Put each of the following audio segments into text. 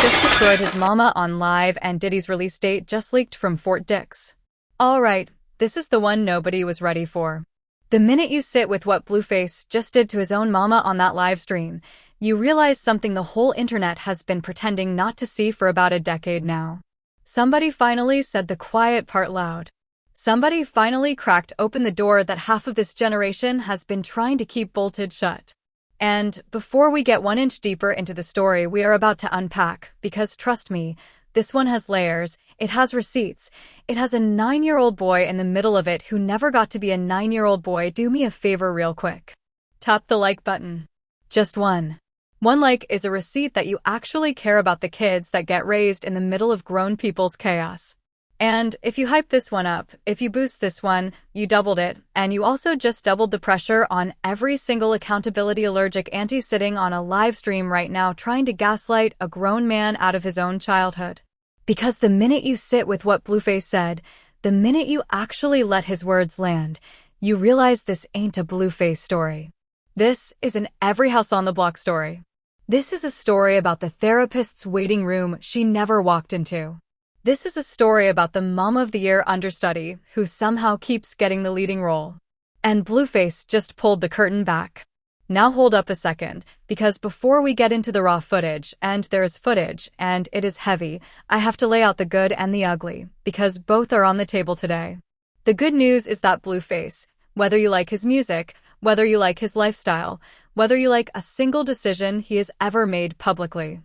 just destroyed his mama on live and Diddy's release date just leaked from Fort Dix. Alright, this is the one nobody was ready for. The minute you sit with what Blueface just did to his own mama on that live stream, you realize something the whole internet has been pretending not to see for about a decade now. Somebody finally said the quiet part loud. Somebody finally cracked open the door that half of this generation has been trying to keep bolted shut. And before we get 1 inch deeper into the story we are about to unpack, because trust me, this one has layers, it has receipts, it has a 9-year-old boy in the middle of it who never got to be a 9-year-old boy. Do me a favor real quick. Tap the like button. Just one. One like is a receipt that you actually care about the kids that get raised in the middle of grown people's chaos. And if you hype this one up, if you boost this one, you doubled it, and you also just doubled the pressure on every single accountability-allergic auntie sitting on a live stream right now trying to gaslight a grown man out of his own childhood. Because the minute you sit with what Blueface said, the minute you actually let his words land, you realize this ain't a Blueface story. This is an every house on the block story. This is a story about the therapist's waiting room she never walked into. This is a story about the Mom of the Year understudy who somehow keeps getting the leading role. And Blueface just pulled the curtain back. Now hold up a second, because before we get into the raw footage, and there's footage, and it is heavy, I have to lay out the good and the ugly, because both are on the table today. The good news is that Blueface, whether you like his music, whether you like his lifestyle, whether you like a single decision he has ever made publicly,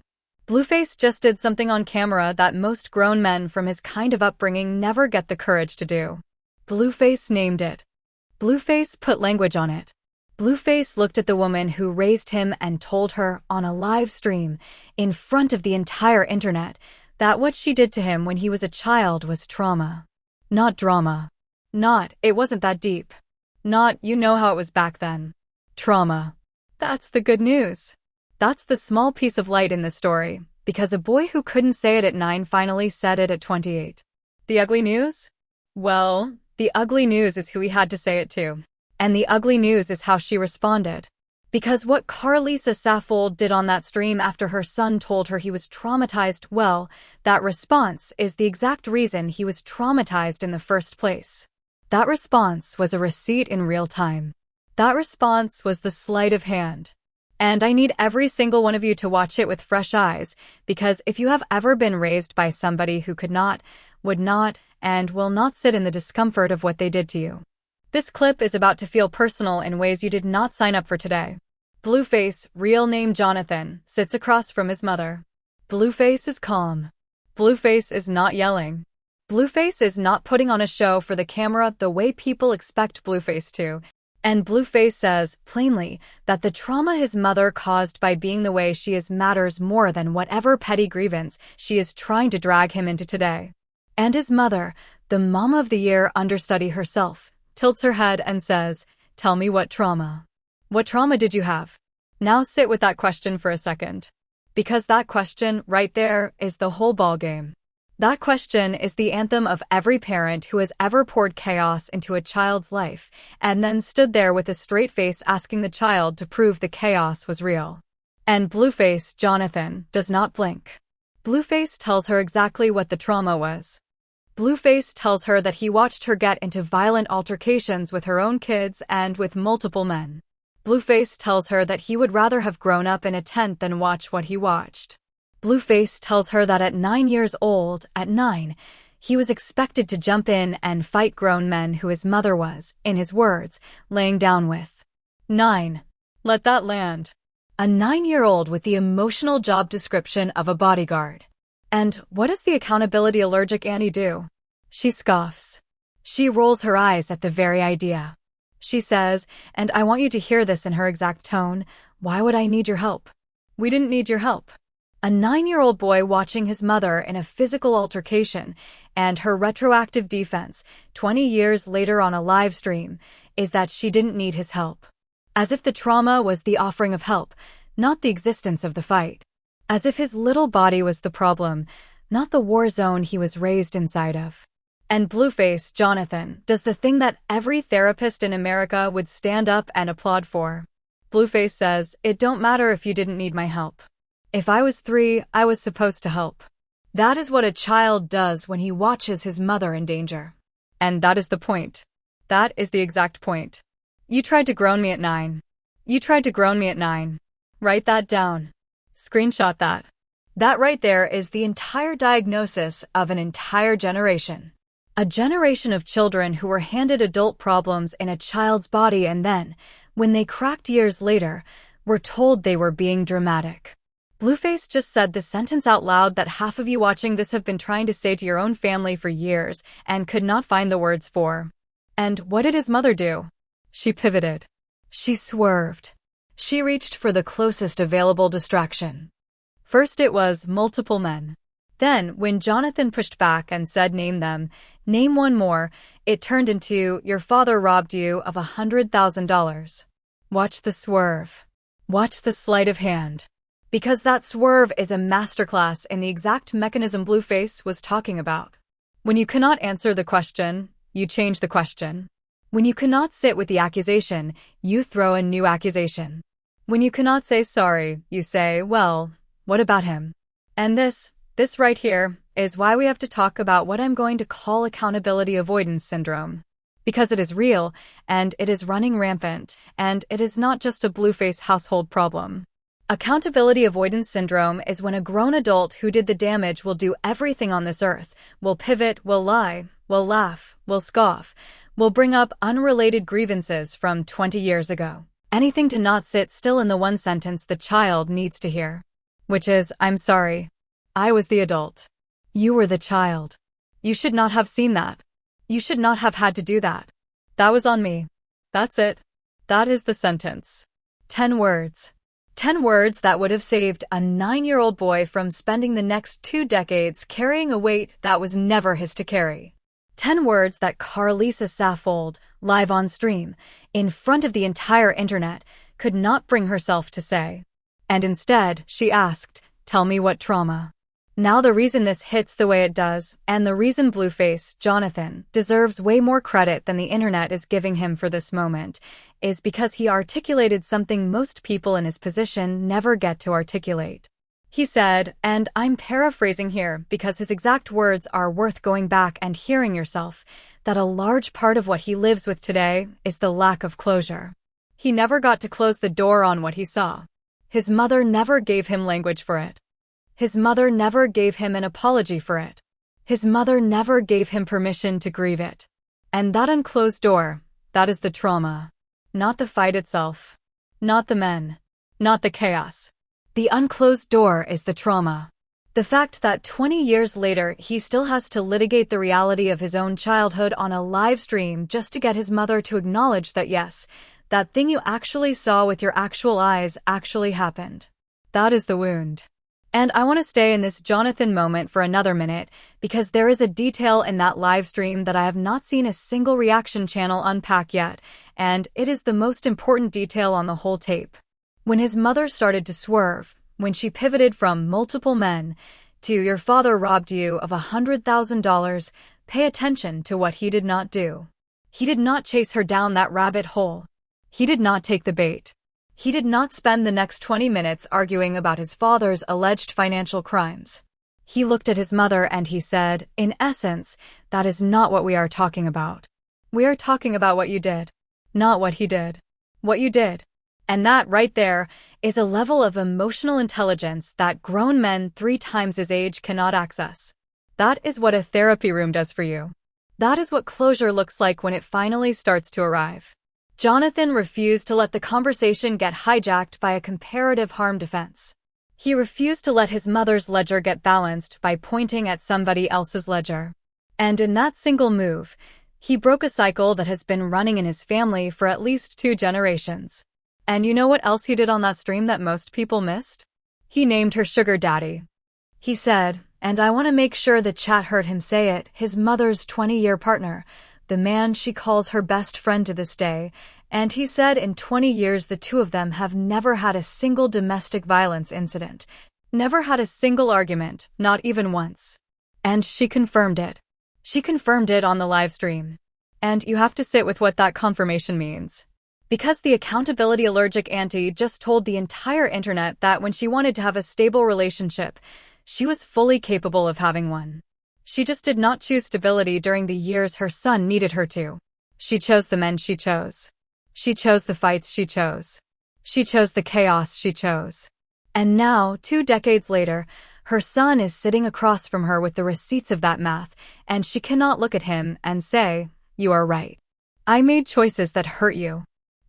Blueface just did something on camera that most grown men from his kind of upbringing never get the courage to do. Blueface named it. Blueface put language on it. Blueface looked at the woman who raised him and told her on a live stream, in front of the entire internet, that what she did to him when he was a child was trauma. Not drama. Not, it wasn't that deep. Not, you know how it was back then. Trauma. That's the good news. That's the small piece of light in the story, because a boy who couldn't say it at 9 finally said it at 28. The ugly news? Well, the ugly news is who he had to say it to. And the ugly news is how she responded. Because what Karlissa Saffold did on that stream after her son told her he was traumatized, well, that response is the exact reason he was traumatized in the first place. That response was a receipt in real time. That response was the sleight of hand. And I need every single one of you to watch it with fresh eyes, because if you have ever been raised by somebody who could not, would not, and will not sit in the discomfort of what they did to you, this clip is about to feel personal in ways you did not sign up for today. Blueface, real name Jonathan, sits across from his mother. Blueface is calm. Blueface is not yelling. Blueface is not putting on a show for the camera the way people expect Blueface to. And Blueface says, plainly, that the trauma his mother caused by being the way she is matters more than whatever petty grievance she is trying to drag him into today. And his mother, the Mom of the Year understudy herself, tilts her head and says, "Tell me what trauma. What trauma did you have?" Now sit with that question for a second. Because that question, right there, is the whole ballgame. That question is the anthem of every parent who has ever poured chaos into a child's life, and then stood there with a straight face asking the child to prove the chaos was real. And Blueface, Jonathan, does not blink. Blueface tells her exactly what the trauma was. Blueface tells her that he watched her get into violent altercations with her own kids and with multiple men. Blueface tells her that he would rather have grown up in a tent than watch what he watched. Blueface tells her that at 9 years old, at 9, he was expected to jump in and fight grown men who his mother was, in his words, laying down with. 9. Let that land. A 9-year-old with the emotional job description of a bodyguard. And what does the accountability-allergic Annie do? She scoffs. She rolls her eyes at the very idea. She says, and I want you to hear this in her exact tone, "Why would I need your help?" We didn't need your help. A 9-year-old boy watching his mother in a physical altercation, and her retroactive defense, 20 years later on a live stream, is that she didn't need his help. As if the trauma was the offering of help, not the existence of the fight. As if his little body was the problem, not the war zone he was raised inside of. And Blueface, Jonathan, does the thing that every therapist in America would stand up and applaud for. Blueface says, "It don't matter if you didn't need my help. If I was 3, I was supposed to help. That is what a child does when he watches his mother in danger. And that is the point. That is the exact point. You tried to grown me at 9. You tried to grown me at 9. Write that down. Screenshot that. That right there is the entire diagnosis of an entire generation. A generation of children who were handed adult problems in a child's body and then, when they cracked years later, were told they were being dramatic. Blueface just said this sentence out loud that half of you watching this have been trying to say to your own family for years and could not find the words for. And what did his mother do? She pivoted. She swerved. She reached for the closest available distraction. First it was multiple men. Then, when Jonathan pushed back and said name them, name one more, it turned into your father robbed you of $100,000. Watch the swerve. Watch the sleight of hand. Because that swerve is a masterclass in the exact mechanism Blueface was talking about. When you cannot answer the question, you change the question. When you cannot sit with the accusation, you throw a new accusation. When you cannot say sorry, you say, well, what about him? And this right here is why we have to talk about what I'm going to call accountability-avoidance syndrome. Because it is real, and it is running rampant, and it is not just a Blueface household problem. Accountability-avoidance syndrome is when a grown adult who did the damage will do everything on this earth, will pivot, will lie, will laugh, will scoff, will bring up unrelated grievances from 20 years ago. Anything to not sit still in the one sentence the child needs to hear. Which is, I'm sorry. I was the adult. You were the child. You should not have seen that. You should not have had to do that. That was on me. That's it. That is the sentence. 10 words. 10 words that would have saved a 9-year-old boy from spending the next 2 decades carrying a weight that was never his to carry. 10 words that Karlissa Saffold, live on stream, in front of the entire internet, could not bring herself to say. And instead, she asked, tell me what trauma. Now the reason this hits the way it does, and the reason Blueface, Jonathan, deserves way more credit than the internet is giving him for this moment, is because he articulated something most people in his position never get to articulate. He said, and I'm paraphrasing here because his exact words are worth going back and hearing yourself, that a large part of what he lives with today is the lack of closure. He never got to close the door on what he saw. His mother never gave him language for it. His mother never gave him an apology for it. His mother never gave him permission to grieve it. And that unclosed door, that is the trauma. Not the fight itself. Not the men. Not the chaos. The unclosed door is the trauma. The fact that 20 years later he still has to litigate the reality of his own childhood on a live stream just to get his mother to acknowledge that yes, that thing you actually saw with your actual eyes actually happened. That is the wound. And I want to stay in this Jonathan moment for another minute because there is a detail in that live stream that I have not seen a single reaction channel unpack yet, and it is the most important detail on the whole tape. When his mother started to swerve, when she pivoted from multiple men to your father robbed you of $100,000, pay attention to what he did not do. He did not chase her down that rabbit hole. He did not take the bait. He did not spend the next 20 minutes arguing about his father's alleged financial crimes. He looked at his mother and he said, in essence, that is not what we are talking about. We are talking about what you did, not what he did. What you did. And that right there is a level of emotional intelligence that grown men 3 times his age cannot access. That is what a therapy room does for you. That is what closure looks like when it finally starts to arrive. Jonathan refused to let the conversation get hijacked by a comparative harm defense. He refused to let his mother's ledger get balanced by pointing at somebody else's ledger. And in that single move, he broke a cycle that has been running in his family for at least 2 generations. And you know what else he did on that stream that most people missed? He named her sugar daddy. He said, and I want to make sure the chat heard him say it, his mother's 20-year partner, the man she calls her best friend to this day, and he said in 20 years the two of them have never had a single domestic violence incident, never had a single argument, not even once. And she confirmed it. She confirmed it on the live stream. And you have to sit with what that confirmation means. Because the accountability allergic auntie just told the entire internet that when she wanted to have a stable relationship, she was fully capable of having one. She just did not choose stability during the years her son needed her to. She chose the men she chose. She chose the fights she chose. She chose the chaos she chose. And now, 2 decades later, her son is sitting across from her with the receipts of that math, and she cannot look at him and say, "You are right. I made choices that hurt you.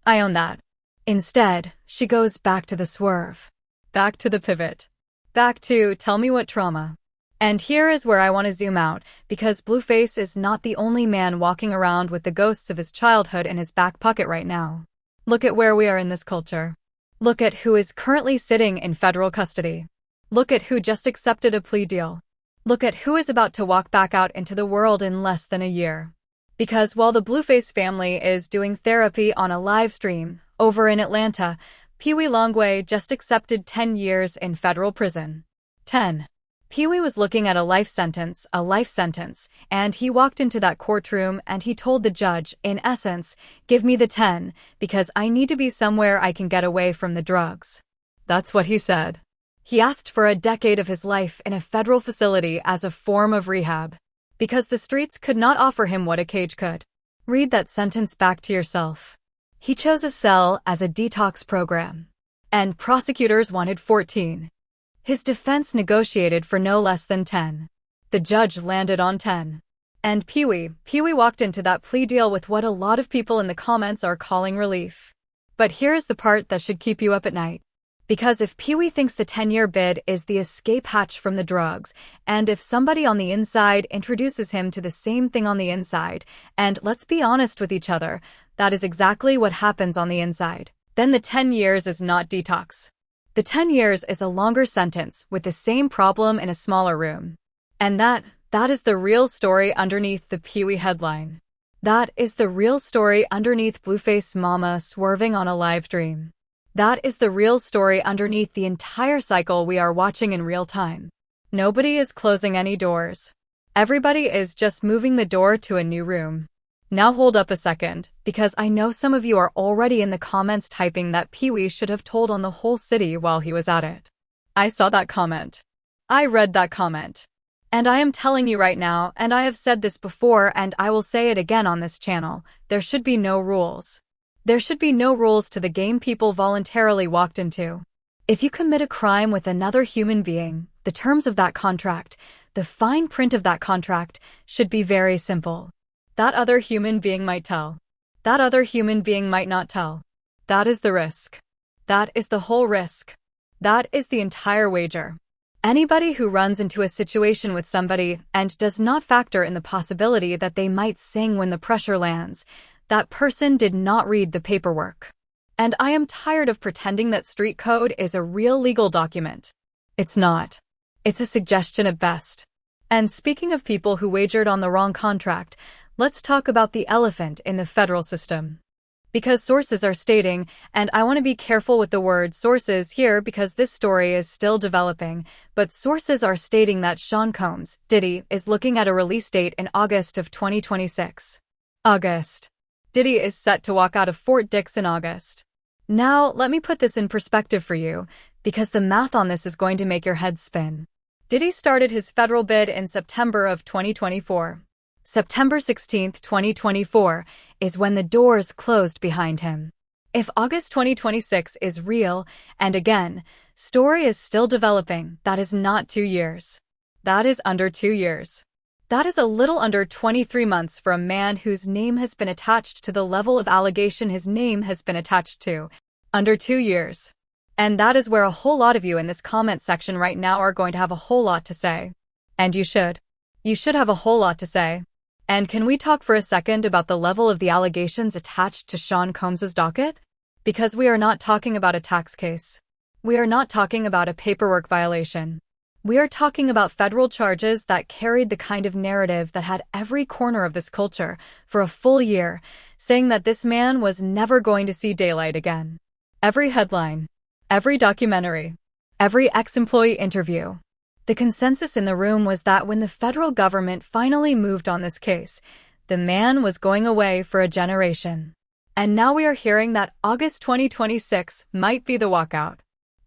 I own that." Instead, she goes back to the swerve. Back to the pivot. Back to, tell me what trauma. And here is where I want to zoom out, because Blueface is not the only man walking around with the ghosts of his childhood in his back pocket right now. Look at where we are in this culture. Look at who is currently sitting in federal custody. Look at who just accepted a plea deal. Look at who is about to walk back out into the world in less than a year. Because while the Blueface family is doing therapy on a live stream over in Atlanta, Peewee Longway just accepted 10 years in federal prison. 10. Peewee was looking at a life sentence, and he walked into that courtroom and he told the judge, in essence, give me the 10, because I need to be somewhere I can get away from the drugs. That's what he said. He asked for a decade of his life in a federal facility as a form of rehab, because the streets could not offer him what a cage could. Read that sentence back to yourself. He chose a cell as a detox program, and prosecutors wanted 14. His defense negotiated for no less than 10. The judge landed on 10. And Peewee walked into that plea deal with what a lot of people in the comments are calling relief. But here's the part that should keep you up at night. Because if Peewee thinks the 10-year bid is the escape hatch from the drugs, and if somebody on the inside introduces him to the same thing on the inside, and let's be honest with each other, that is exactly what happens on the inside, then the 10 years is not detox. The 10 years is a longer sentence with the same problem in a smaller room. And that is the real story underneath the Peewee headline. That is the real story underneath Blueface Mama swerving on a live stream. That is the real story underneath the entire cycle we are watching in real time. Nobody is closing any doors. Everybody is just moving the door to a new room. Now hold up a second, because I know some of you are already in the comments typing that Peewee should have told on the whole city while he was at it. I saw that comment. I read that comment. And I am telling you right now, and I have said this before and I will say it again on this channel, there should be no rules. There should be no rules to the game people voluntarily walked into. If you commit a crime with another human being, the terms of that contract, the fine print of that contract, should be very simple. That other human being might tell. That other human being might not tell. That is the risk. That is the whole risk. That is the entire wager. Anybody who runs into a situation with somebody and does not factor in the possibility that they might sing when the pressure lands, that person did not read the paperwork. And I am tired of pretending that street code is a real legal document. It's not. It's a suggestion at best. And speaking of people who wagered on the wrong contract, let's talk about the elephant in the federal system. Because sources are stating, and I want to be careful with the word sources here because this story is still developing, but sources are stating that Sean Combs, Diddy, is looking at a release date in August of 2026. August. Diddy is set to walk out of Fort Dix in August. Now, let me put this in perspective for you, because the math on this is going to make your head spin. Diddy started his federal bid in September of 2024. September 16, 2024, is when the doors closed behind him. If August 2026 is real, and again, story is still developing, that is not 2 years. That is under 2 years. That is a little under 23 months for a man whose name has been attached to the level of allegation his name has been attached to. Under 2 years. And that is where a whole lot of you in this comment section right now are going to have a whole lot to say. And you should. You should have a whole lot to say. And can we talk for a second about the level of the allegations attached to Sean Combs' docket? Because we are not talking about a tax case. We are not talking about a paperwork violation. We are talking about federal charges that carried the kind of narrative that had every corner of this culture for a full year, saying that this man was never going to see daylight again. Every headline, every documentary, every ex-employee interview. The consensus in the room was that when the federal government finally moved on this case, the man was going away for a generation. And now we are hearing that August 2026 might be the walkout.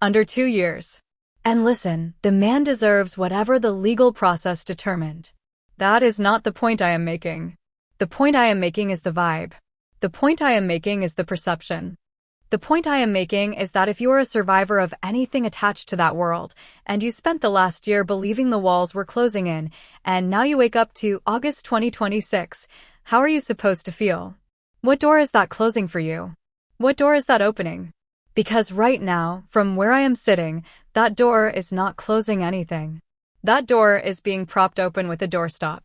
Under 2 years. And listen, the man deserves whatever the legal process determined. That is not the point I am making. The point I am making is the vibe. The point I am making is the perception. The point I am making is that if you are a survivor of anything attached to that world, and you spent the last year believing the walls were closing in, and now you wake up to August 2026, how are you supposed to feel? What door is that closing for you? What door is that opening? Because right now, from where I am sitting, that door is not closing anything. That door is being propped open with a doorstop.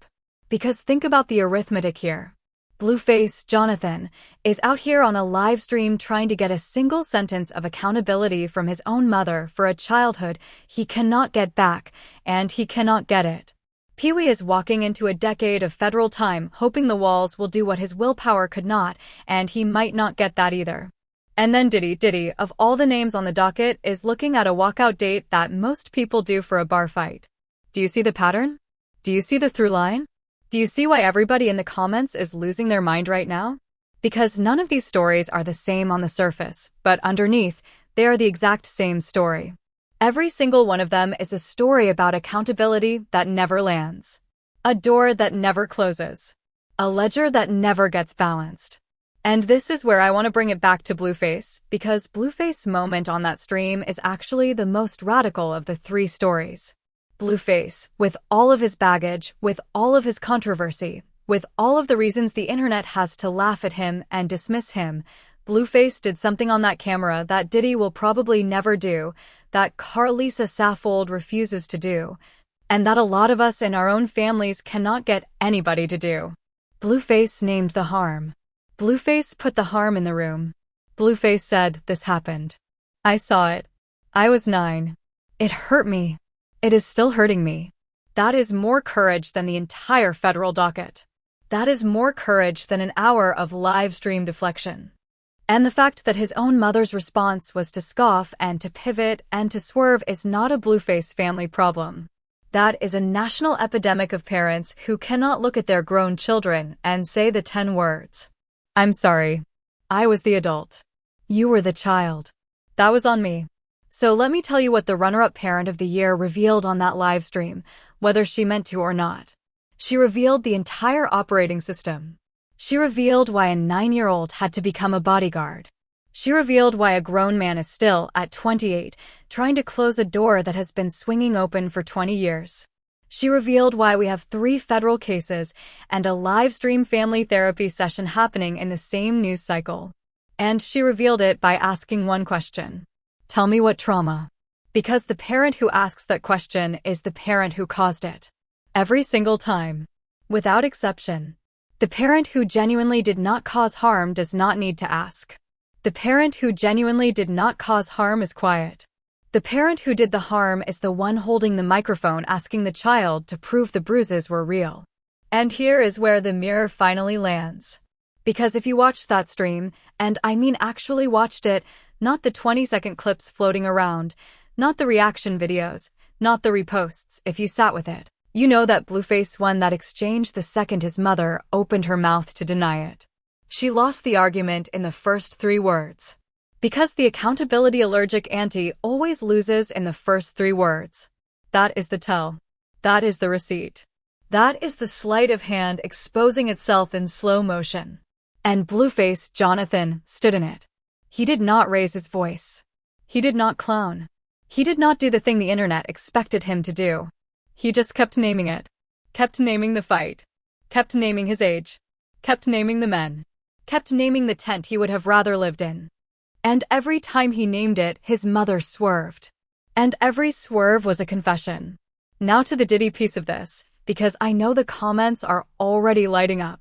Because think about the arithmetic here. Blueface Jonathan is out here on a live stream trying to get a single sentence of accountability from his own mother for a childhood he cannot get back, and he cannot get it. Peewee is walking into a decade of federal time hoping the walls will do what his willpower could not, and he might not get that either. And then Diddy, of all the names on the docket, is looking at a walkout date that most people do for a bar fight. Do you see the pattern? Do you see the through line? Do you see why everybody in the comments is losing their mind right now? Because none of these stories are the same on the surface, but underneath, they are the exact same story. Every single one of them is a story about accountability that never lands. A door that never closes. A ledger that never gets balanced. And this is where I want to bring it back to Blueface, because Blueface's moment on that stream is actually the most radical of the 3 stories. Blueface, with all of his baggage, with all of his controversy, with all of the reasons the internet has to laugh at him and dismiss him, Blueface did something on that camera that Diddy will probably never do, that Karlissa Saffold refuses to do, and that a lot of us in our own families cannot get anybody to do. Blueface named the harm. Blueface put the harm in the room. Blueface said, "This happened. I saw it. I was 9. It hurt me. It is still hurting me." That is more courage than the entire federal docket. That is more courage than an hour of live stream deflection. And the fact that his own mother's response was to scoff and to pivot and to swerve is not a Blueface family problem. That is a national epidemic of parents who cannot look at their grown children and say the 10 words. "I'm sorry. I was the adult. You were the child. That was on me." So let me tell you what the runner-up parent of the year revealed on that live stream, whether she meant to or not. She revealed the entire operating system. She revealed why a 9-year-old had to become a bodyguard. She revealed why a grown man is still, at 28, trying to close a door that has been swinging open for 20 years. She revealed why we have 3 federal cases and a live stream family therapy session happening in the same news cycle. And she revealed it by asking one question. Tell me what trauma. Because the parent who asks that question is the parent who caused it. Every single time. Without exception. The parent who genuinely did not cause harm does not need to ask. The parent who genuinely did not cause harm is quiet. The parent who did the harm is the one holding the microphone asking the child to prove the bruises were real. And here is where the mirror finally lands. Because if you watched that stream, and I mean actually watched it, not the 20-second clips floating around, not the reaction videos, not the reposts, if you sat with it, you know that Blueface won that exchange the second his mother opened her mouth to deny it. She lost the argument in the first 3 words. Because the accountability allergic auntie always loses in the first 3 words. That is the tell. That is the receipt. That is the sleight of hand exposing itself in slow motion. And Blueface Jonathan stood in it. He did not raise his voice. He did not clown. He did not do the thing the internet expected him to do. He just kept naming it. Kept naming the fight. Kept naming his age. Kept naming the men. Kept naming the tent he would have rather lived in. And every time he named it, his mother swerved. And every swerve was a confession. Now to the Diddy piece of this, because I know the comments are already lighting up.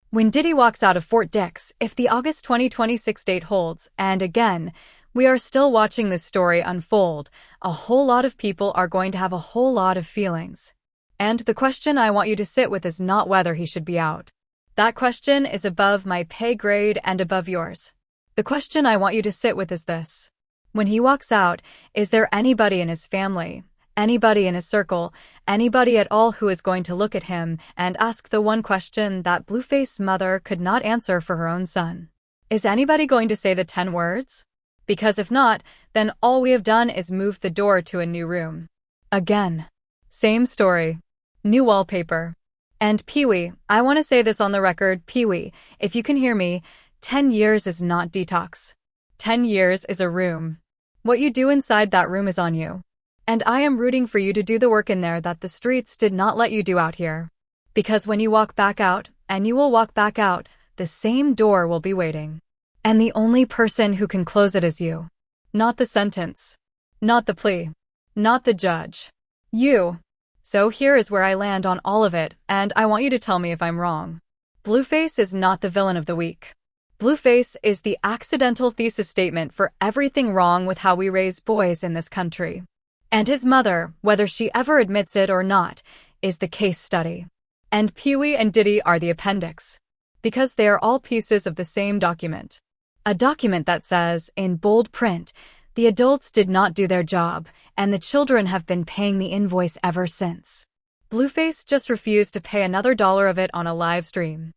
When Diddy walks out of Fort Dix, if the August 2026 date holds, and again, we are still watching this story unfold, a whole lot of people are going to have a whole lot of feelings. And the question I want you to sit with is not whether he should be out. That question is above my pay grade and above yours. The question I want you to sit with is this. When he walks out, is there anybody in his family, anybody in his circle, anybody at all who is going to look at him and ask the one question that Blueface's mother could not answer for her own son? Is anybody going to say the 10 words? Because if not, then all we have done is move the door to a new room. Again. Same story. New wallpaper. And Peewee, I want to say this on the record, Peewee, if you can hear me, 10 years is not detox. 10 years is a room. What you do inside that room is on you. And I am rooting for you to do the work in there that the streets did not let you do out here. Because when you walk back out, and you will walk back out, the same door will be waiting. And the only person who can close it is you. Not the sentence. Not the plea. Not the judge. You. So here is where I land on all of it, and I want you to tell me if I'm wrong. Blueface is not the villain of the week. Blueface is the accidental thesis statement for everything wrong with how we raise boys in this country. And his mother, whether she ever admits it or not, is the case study. And Peewee and Diddy are the appendix. Because they are all pieces of the same document. A document that says, in bold print, the adults did not do their job, and the children have been paying the invoice ever since. Blueface just refused to pay another dollar of it on a live stream.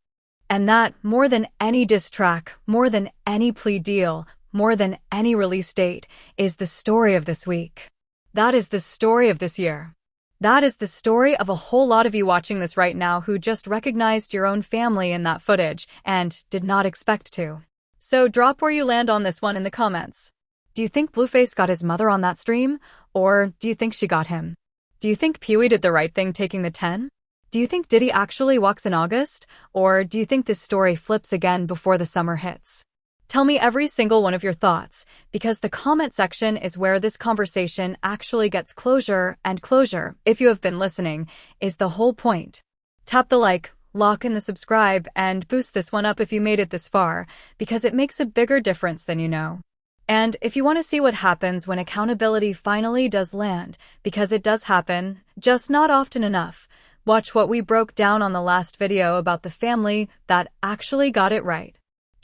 And that, more than any diss track, more than any plea deal, more than any release date, is the story of this week. That is the story of this year. That is the story of a whole lot of you watching this right now who just recognized your own family in that footage and did not expect to. So drop where you land on this one in the comments. Do you think Blueface got his mother on that stream? Or do you think she got him? Do you think Peewee did the right thing taking the 10? Do you think Diddy actually walks in August? Or do you think this story flips again before the summer hits? Tell me every single one of your thoughts, because the comment section is where this conversation actually gets closure, and closure, if you have been listening, is the whole point. Tap the like, lock in the subscribe, and boost this one up if you made it this far, because it makes a bigger difference than you know. And if you want to see what happens when accountability finally does land, because it does happen, just not often enough, watch what we broke down on the last video about the family that actually got it right.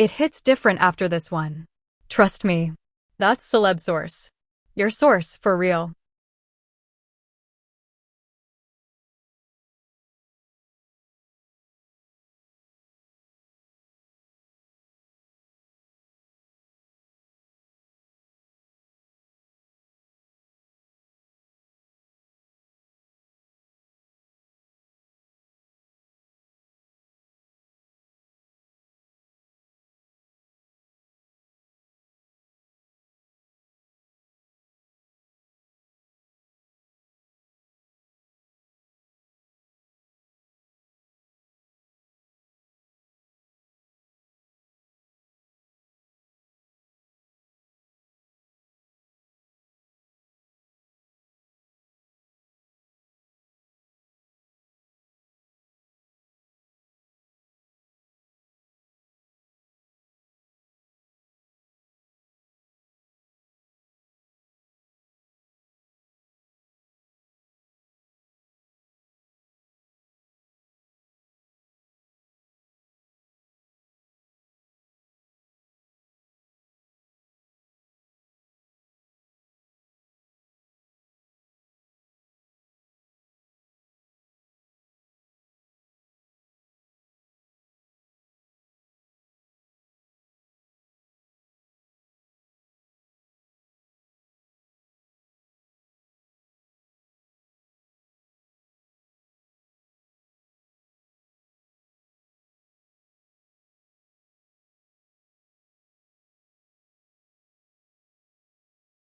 It hits different after this one. Trust me. That's Celeb Source. Your source for real.